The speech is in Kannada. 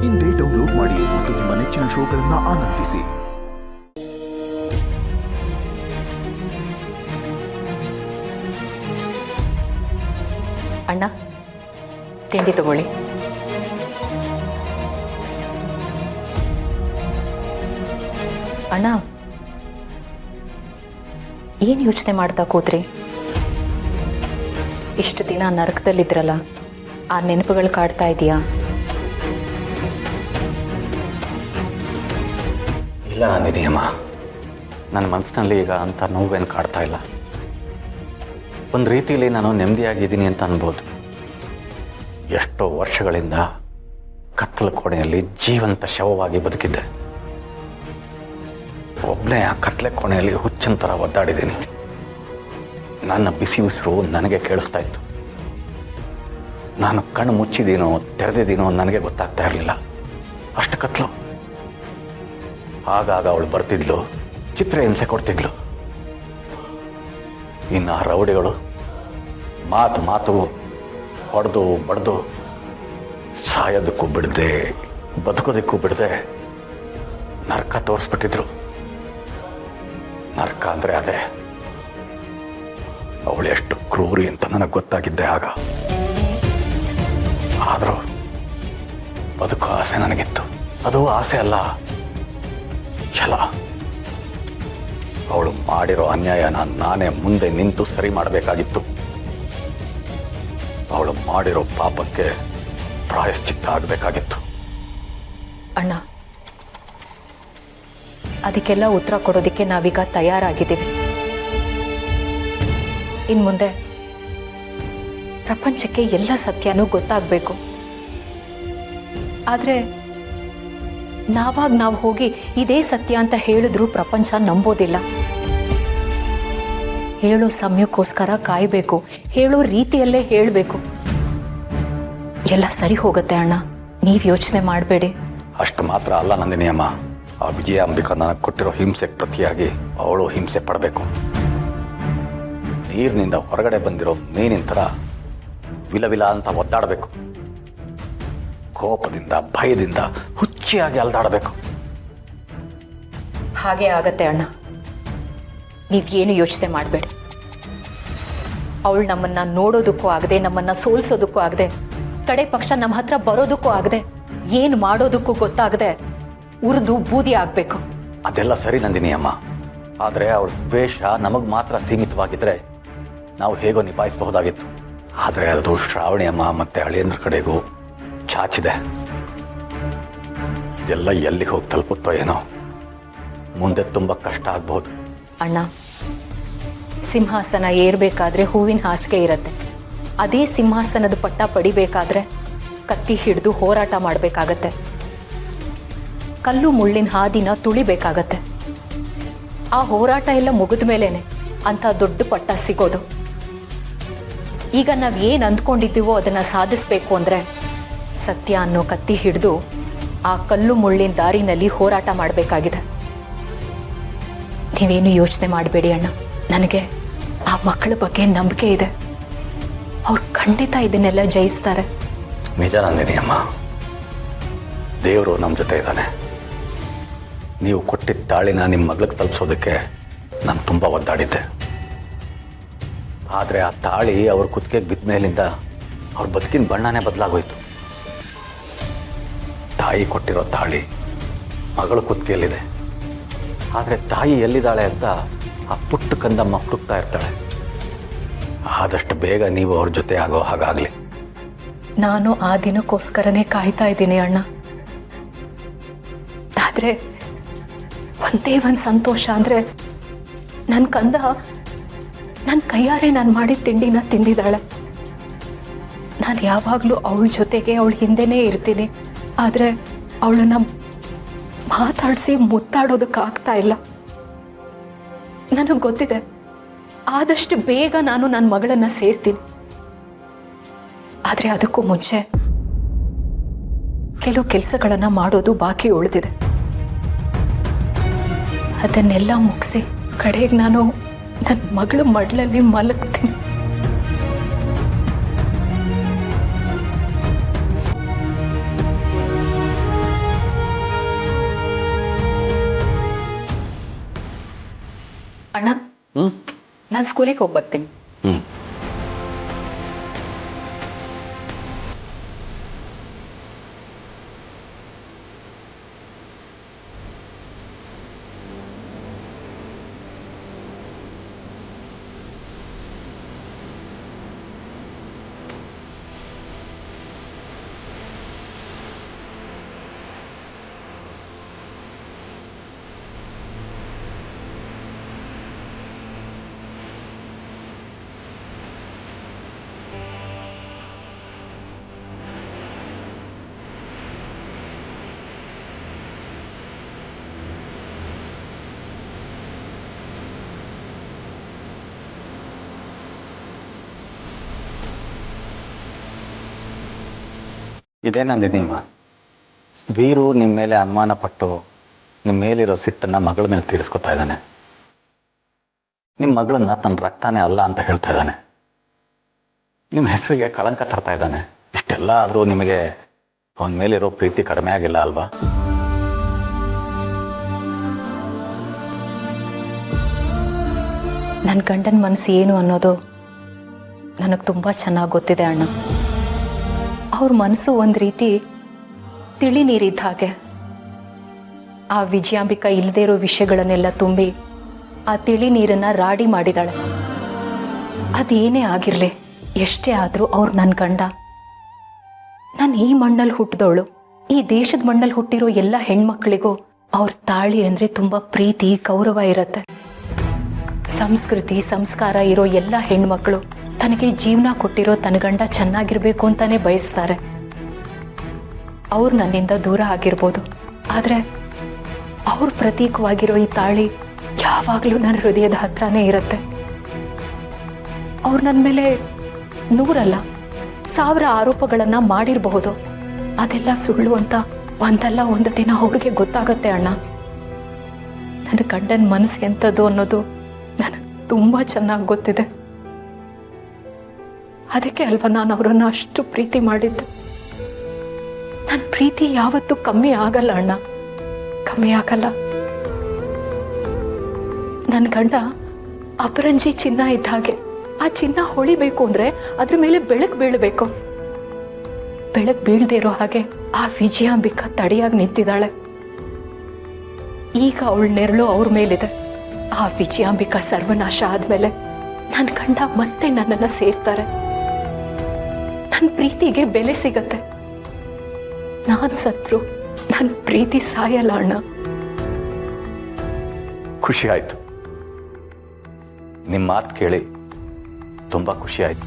ಇಂದೇ ಡೌನ್ಲೋಡ್ ಮಾಡಿ ಮತ್ತು ನಿಮ್ಮ ನೆಚ್ಚಿನ ಶೋಗಳನ್ನು ಆನಂದಿಸಿ. ಅಣ್ಣ, ತಿಂಡಿ ತಗೊಳ್ಳಿ. ಅಣ್ಣ, ಏನು ಯೋಚನೆ ಮಾಡ್ತಾ ಕೂತ್ರಿ? ಇಷ್ಟು ದಿನ ನರಕದಲ್ಲಿದ್ರಲ್ಲ, ಆ ನೆನಪುಗಳು ಕಾಡ್ತಾ ಇದೆಯಾ? ಇಲ್ಲ ನಿಧಿಯಮ್ಮ, ನನ್ನ ಮನಸ್ಸಿನಲ್ಲಿ ಈಗ ಅಂಥ ನೋವೇನು ಕಾಡ್ತಾ ಇಲ್ಲ. ಒಂದು ರೀತಿಯಲ್ಲಿ ನಾನು ನೆಮ್ಮದಿಯಾಗಿದ್ದೀನಿ ಅಂತ ಅನ್ಬೋದು. ಎಷ್ಟೋ ವರ್ಷಗಳಿಂದ ಕತ್ತಲ ಕೋಣೆಯಲ್ಲಿ ಜೀವಂತ ಶವವಾಗಿ ಬದುಕಿದ್ದೆ. ಒಬ್ಬನೇ ಆ ಕತ್ತಲೆ ಕೋಣೆಯಲ್ಲಿ ಹುಚ್ಚನ ಥರ ಒದ್ದಾಡಿದ್ದೀನಿ. ನನ್ನ ಬಿಸಿ ಉಸಿರು ನನಗೆ ಕೇಳಿಸ್ತಾ ಇತ್ತು. ನಾನು ಕಣ್ಣು ಮುಚ್ಚಿದ್ದೀನೋ ತೆರೆದಿದ್ದೀನೋ ನನಗೆ ಗೊತ್ತಾಗ್ತಾ ಇರಲಿಲ್ಲ. ಅಷ್ಟು ಕತ್ಲು. ಆಗಾಗ ಅವಳು ಬರ್ತಿದ್ಲು, ಚಿತ್ರಹಿಂಸೆ ಕೊಡ್ತಿದ್ಲು. ಇನ್ನು ಆ ರೌಡಿಗಳು ಮಾತು ಹೊಡೆದು ಬಡ್ದು ಸಾಯೋದಕ್ಕೂ ಬಿಡದೆ ಬದುಕೋದಕ್ಕೂ ಬಿಡದೆ ನರಕ ತೋರಿಸ್ಬಿಟ್ಟಿದ್ರು. ನರಕ ಅಂದರೆ ಅದೇ. ಅವಳು ಎಷ್ಟು ಕ್ರೂರಿ ಅಂತ ನನಗೆ ಗೊತ್ತಾಗಿದ್ದೆ ಆಗ. ಆದರೂ ಬದುಕೋ ಆಸೆ ನನಗಿತ್ತು. ಅದು ಆಸೆ ಅಲ್ಲ, ಛಲ. ಅವಳು ಮಾಡಿರೋ ಅನ್ಯಾಯನ ನಾನೇ ಮುಂದೆ ನಿಂತು ಸರಿ ಮಾಡಬೇಕಾಗಿತ್ತು. ಅವಳು ಮಾಡಿರೋ ಪಾಪಕ್ಕೆ ಪ್ರಾಯಶ್ಚಿತ್ತ ಆಗಬೇಕಾಗಿತ್ತು. ಅಣ್ಣ, ಅದಕ್ಕೆಲ್ಲ ಉತ್ತರ ಕೊಡೋದಕ್ಕೆ ನಾವೀಗ ತಯಾರಾಗಿದ್ದೀವಿ. ಇನ್ನು ಮುಂದೆ ಪ್ರಪಂಚಕ್ಕೆ ಎಲ್ಲ ಸತ್ಯನೂ ಗೊತ್ತಾಗಬೇಕು. ಆದರೆ ನಾವು ಹೋಗಿ ಇದೇ ಸತ್ಯ ಅಂತ ಹೇಳಿದ್ರೂ ಪ್ರಪಂಚ ನಂಬೋದಿಲ್ಲ. ಹೇಳೋ ಸಮಯಕ್ಕೋಸ್ಕರ ಕಾಯಬೇಕು, ಹೇಳೋ ರೀತಿಯಲ್ಲೇ ಹೇಳಬೇಕು. ಎಲ್ಲ ಸರಿ ಹೋಗುತ್ತೆ ಅಣ್ಣ, ನೀವು ಯೋಚನೆ ಮಾಡಬೇಡಿ. ಅಷ್ಟು ಮಾತ್ರ ಅಲ್ಲ ನಂದಿನಿ ಅಮ್ಮ, ಆ ವಿಜಯ ಅಂಬಿಕಾ ನನಗೆ ಕೊಟ್ಟಿರೋ ಹಿಂಸೆಗೆ ಪ್ರತಿಯಾಗಿ ಅವಳು ಹಿಂಸೆ ಪಡಬೇಕು. ನೀರಿನಿಂದ ಹೊರಗಡೆ ಬಂದಿರೋ ಮೀನಿನ ಥರ ವಿಲವಿಲ ಅಂತ ಒದ್ದಾಡಬೇಕು. ಕೋಪದಿಂದ ಭಯದಿಂದ ಹುಚ್ಚಿಯಾಗಿ ಅಲ್ದಾಡಬೇಕು. ಹಾಗೆ ಆಗತ್ತೆ ಅಣ್ಣ, ನೀವೇನು ಯೋಚನೆ ಮಾಡಬೇಡಿ. ಅವಳು ನಮ್ಮನ್ನ ನೋಡೋದಕ್ಕೂ ಆಗದೆ, ನಮ್ಮನ್ನ ಸೋಲ್ಸೋದಕ್ಕೂ ಆಗದೆ, ಕಡೆ ಪಕ್ಷ ನಮ್ಮ ಹತ್ರ ಬರೋದಕ್ಕೂ ಆಗದೆ, ಏನು ಮಾಡೋದಕ್ಕೂ ಗೊತ್ತಾಗದೆ ಉರಿದು ಬೂದಿ ಆಗಬೇಕು. ಅದೆಲ್ಲ ಸರಿ ನಂದಿನಿ ಅಮ್ಮ, ಆದರೆ ಅವಳ ದ್ವೇಷ ನಮಗೆ ಮಾತ್ರ ಸೀಮಿತವಾಗಿದ್ದರೆ ನಾವು ಹೇಗೋ ನಿಭಾಯಿಸಬಹುದಾಗಿತ್ತು. ಆದರೆ ಅದು ಶ್ರಾವಣಿ ಅಮ್ಮ ಮತ್ತು ಅಳಿಯಂದ್ರ ಕಡೆಗೂ ಚಾಚಿದೆ. ಇದೆಲ್ಲ ಎಲ್ಲಿಗೆ ಹೋಗಿ ತಲುಪುತ್ತೋ ಏನೋ, ಮುಂದೆ ತುಂಬ ಕಷ್ಟ ಆಗ್ಬೋದು. ಅಣ್ಣ, ಸಿಂಹಾಸನ ಏರ್ಬೇಕಾದ್ರೆ ಹೂವಿನ ಹಾಸಿಗೆ ಇರುತ್ತೆ. ಅದೇ ಸಿಂಹಾಸನದ ಪಟ್ಟ ಪಡಿಬೇಕಾದ್ರೆ ಕತ್ತಿ ಹಿಡಿದು ಹೋರಾಟ ಮಾಡಬೇಕಾಗತ್ತೆ. ಕಲ್ಲು ಮುಳ್ಳಿನ ಹಾದಿನ ತುಳಿಬೇಕಾಗತ್ತೆ. ಆ ಹೋರಾಟ ಎಲ್ಲ ಮುಗಿದ ಮೇಲೇನೆ ಅಂಥ ದೊಡ್ಡ ಪಟ್ಟ ಸಿಗೋದು. ಈಗ ನಾವು ಏನು ಅಂದ್ಕೊಂಡಿದ್ದೀವೋ ಅದನ್ನು ಸಾಧಿಸಬೇಕು ಅಂದರೆ ಸತ್ಯ ಅನ್ನೋ ಕತ್ತಿ ಹಿಡಿದು ಆ ಕಲ್ಲು ಮುಳ್ಳಿನ ದಾರಿನಲ್ಲಿ ಹೋರಾಟ ಮಾಡಬೇಕಾಗಿದೆ. ನೀವೇನು ಯೋಚನೆ ಮಾಡಬೇಡಿ ಅಣ್ಣ, ನನಗೆ ಆ ಮಕ್ಕಳ ಬಗ್ಗೆ ನಂಬಿಕೆ ಇದೆ. ಅವ್ರು ಖಂಡಿತ ಇದನ್ನೆಲ್ಲ ಜಯಿಸ್ತಾರೆ. ನಿಜ ನಂದಿನಿ ಅಮ್ಮ, ದೇವರು ನಮ್ಮ ಜೊತೆ ಇದ್ದಾನೆ. ನೀವು ಕೊಟ್ಟಿದ್ದ ತಾಳಿನ ನಿಮ್ಮ ಮಗಳಿಗೆ ತಲುಪಿಸೋದಕ್ಕೆ ನಾನು ತುಂಬ ಒದ್ದಾಡಿದ್ದೆ. ಆದರೆ ಆ ತಾಳಿ ಅವ್ರ ಕುತ್ತಿಗೆಗೆ ಬಿದ್ದ ಮೇಲಿಂದ ಅವ್ರ ಬದುಕಿನ ಬಣ್ಣನೇ ಬದಲಾಗೋಯ್ತು. ತಾಯಿ ಕೊಟ್ಟಿರೋ ತಾಳಿ ಮಗಳ ಕುತ್ತಿಗೆಯಲ್ಲಿದೆ. ಆದರೆ ತಾಯಿ ಎಲ್ಲಿದ್ದಾಳೆ ಅಂತ ಆ ಪುಟ್ಟ ಕಂದಮ್ಮ ಹುಡುಕ್ತಾ ಇರ್ತಾಳೆ. ಆದಷ್ಟು ಬೇಗ ನೀವು ಅವ್ರ ಜೊತೆ ಆಗೋ ಹಾಗಾಗಲಿ. ನಾನು ಆ ದಿನಕ್ಕೋಸ್ಕರನೇ ಕಾಯ್ತಾ ಇದ್ದೀನಿ ಅಣ್ಣ. ಆದರೆ ಒಂದೇ ಒಂದು ಸಂತೋಷ ಅಂದರೆ ನನ್ನ ಕಂದ ನನ್ನ ಕೈಯಾರೆ ನಾನು ಮಾಡಿದ ತಿಂಡಿನ ತಿಂದಿದ್ದಾಳೆ. ನಾನು ಯಾವಾಗಲೂ ಅವಳ ಜೊತೆಗೆ ಅವಳ ಹಿಂದೆನೇ ಇರ್ತೀನಿ. ಆದರೆ ಅವಳನ್ನ ಮಾತಾಡಿಸಿ ಮುತ್ತಾಡೋದಕ್ಕಾಗ್ತಾ ಇಲ್ಲ. ನನಗೆ ಗೊತ್ತಿದೆ, ಆದಷ್ಟು ಬೇಗ ನಾನು ನನ್ನ ಮಗಳನ್ನು ಸೇರ್ತೀನಿ. ಆದರೆ ಅದಕ್ಕೂ ಮುಂಚೆ ಕೆಲವು ಕೆಲಸಗಳನ್ನು ಮಾಡೋದು ಬಾಕಿ ಉಳಿದಿದೆ. ಅದನ್ನೆಲ್ಲ ಮುಗಿಸಿ ಕಡೆಗೆ ನಾನು ನನ್ನ ಮಗಳ ಮಡ್ಲಲ್ಲಿ ಮಲಗ್ತೀನಿ. ಅಣ್ಣ ಹ್ಞೂ ನಾನು ಸ್ಕೂಲಿಗೆ ಹೋಗಿ ಬರ್ತೀನಿ. ಹ್ಞೂ ಇದೇ ನಂದಿನಿಮ್ಮ. ವೀರು ನಿಮ್ಮ ಮೇಲೆ ಅನುಮಾನ ಪಟ್ಟು ನಿಮ್ಮ ಮೇಲಿರೋ ಸಿಟ್ಟನ್ನು ಮಗಳ ಮೇಲೆ ತೀರಿಸ್ಕೊತಾ ಇದ್ದಾನೆ. ನಿಮ್ಮ ಮಗಳನ್ನ ತನ್ನ ರಕ್ತಾನೇ ಅಲ್ಲ ಅಂತ ಹೇಳ್ತಾ ಇದ್ದಾನೆ. ನಿಮ್ಮ ಹೆಸರಿಗೆ ಕಳಂಕ ತರ್ತಾ ಇದ್ದಾನೆ. ಇಷ್ಟೆಲ್ಲ ಆದರೂ ನಿಮಗೆ ಅವನ ಮೇಲಿರೋ ಪ್ರೀತಿ ಕಡಿಮೆ ಆಗಿಲ್ಲ ಅಲ್ವಾ? ನನ್ನ ಗಂಡನ ಮನಸ್ಸು ಏನು ಅನ್ನೋದು ನನಗೆ ತುಂಬ ಚೆನ್ನಾಗಿ ಗೊತ್ತಿದೆ ಅಣ್ಣ. ಅವ್ರ ಮನಸ್ಸು ಒಂದು ರೀತಿ ತಿಳಿ ನೀರಿದ್ದ ಹಾಗೆ. ಆ ವಿಜಯಾಂಬಿಕಾ ಇಲ್ಲದೇ ಇರೋ ವಿಷಯಗಳನ್ನೆಲ್ಲ ತುಂಬಿ ಆ ತಿಳಿ ನೀರನ್ನು ರಾಡಿ ಮಾಡಿದಾಳೆ. ಅದೇನೇ ಆಗಿರಲಿ, ಎಷ್ಟೇ ಆದರೂ ಅವ್ರು ನನ್ನ ಗಂಡ. ನಾನು ಈ ಮಣ್ಣಲ್ಲಿ ಹುಟ್ಟಿದವಳು. ಈ ದೇಶದ ಮಣ್ಣಲ್ಲಿ ಹುಟ್ಟಿರೋ ಎಲ್ಲ ಹೆಣ್ಮಕ್ಳಿಗೂ ಅವ್ರ ತಾಳಿ ಅಂದರೆ ತುಂಬ ಪ್ರೀತಿ ಗೌರವ ಇರುತ್ತೆ. ಸಂಸ್ಕೃತಿ ಸಂಸ್ಕಾರ ಇರೋ ಎಲ್ಲ ಹೆಣ್ಮಕ್ಳು ತನಗೆ ಜೀವನ ಕೊಟ್ಟಿರೋ ತನ್ನ ಗಂಡ ಚೆನ್ನಾಗಿರ್ಬೇಕು ಅಂತಾನೆ ಬಯಸ್ತಾರೆ. ಅವ್ರು ನನ್ನಿಂದ ದೂರ ಆಗಿರ್ಬೋದು, ಆದರೆ ಅವ್ರ ಪ್ರತೀಕವಾಗಿರೋ ಈ ತಾಳಿ ಯಾವಾಗಲೂ ನನ್ನ ಹೃದಯದ ಹತ್ರನೇ ಇರುತ್ತೆ. ಅವ್ರು ನನ್ನ ಮೇಲೆ 100 ಅಲ್ಲ 1000 ಆರೋಪಗಳನ್ನು ಮಾಡಿರಬಹುದು. ಅದೆಲ್ಲ ಸುಳ್ಳು ಅಂತ ಒಂದಲ್ಲ ಒಂದು ದಿನ ಅವ್ರಿಗೆ ಗೊತ್ತಾಗತ್ತೆ ಅಣ್ಣ. ನನ್ನ ಗಂಡನ ಮನಸ್ಸು ಎಂಥದ್ದು ಅನ್ನೋದು ನನಗೆ ತುಂಬ ಚೆನ್ನಾಗಿ ಗೊತ್ತಿದೆ. ಅದಕ್ಕೆ ಅಲ್ವಾ ನಾನು ಅವರನ್ನು ಅಷ್ಟು ಪ್ರೀತಿ ಮಾಡಿದ್ದೆ. ನನ್ನ ಪ್ರೀತಿ ಯಾವತ್ತೂ ಕಮ್ಮಿ ಆಗಲ್ಲ ಅಣ್ಣ, ಕಮ್ಮಿ ಆಗಲ್ಲ. ನನ್ನ ಗಂಡ ಅಪರಂಜಿ ಚಿನ್ನ ಇದ್ದ ಹಾಗೆ. ಆ ಚಿನ್ನ ಹೊಳಿಬೇಕು ಅಂದರೆ ಅದ್ರ ಮೇಲೆ ಬೆಳಕು ಬೀಳಬೇಕು. ಬೆಳಕು ಬೀಳದೇ ಇರೋ ಹಾಗೆ ಆ ವಿಜಯಾಂಬಿಕಾ ತಡೆಯಾಗಿ ನಿಂತಿದ್ದಾಳೆ. ಈಗ ಅವಳ ನೆರಳು ಅವ್ರ ಮೇಲಿದೆ. ಆ ವಿಜಯಾಂಬಿಕಾ ಸರ್ವನಾಶ ಆದಮೇಲೆ ನನ್ನ ಗಂಡ ಮತ್ತೆ ನನ್ನನ್ನು ಸೇರ್ತಾರೆ. ನನ್ನ ಪ್ರೀತಿಗೆ ಬೆಲೆ ಸಿಗತ್ತೆ. ನಾನು ಸತ್ರು ನನ್ನ ಪ್ರೀತಿ ಸಾಯಲ್ಲ ಅಣ್ಣ. ಖುಷಿ ಆಯಿತು. ನಿಮ್ಮ ಮಾತು ಕೇಳಿ ತುಂಬ ಖುಷಿ ಆಯಿತು.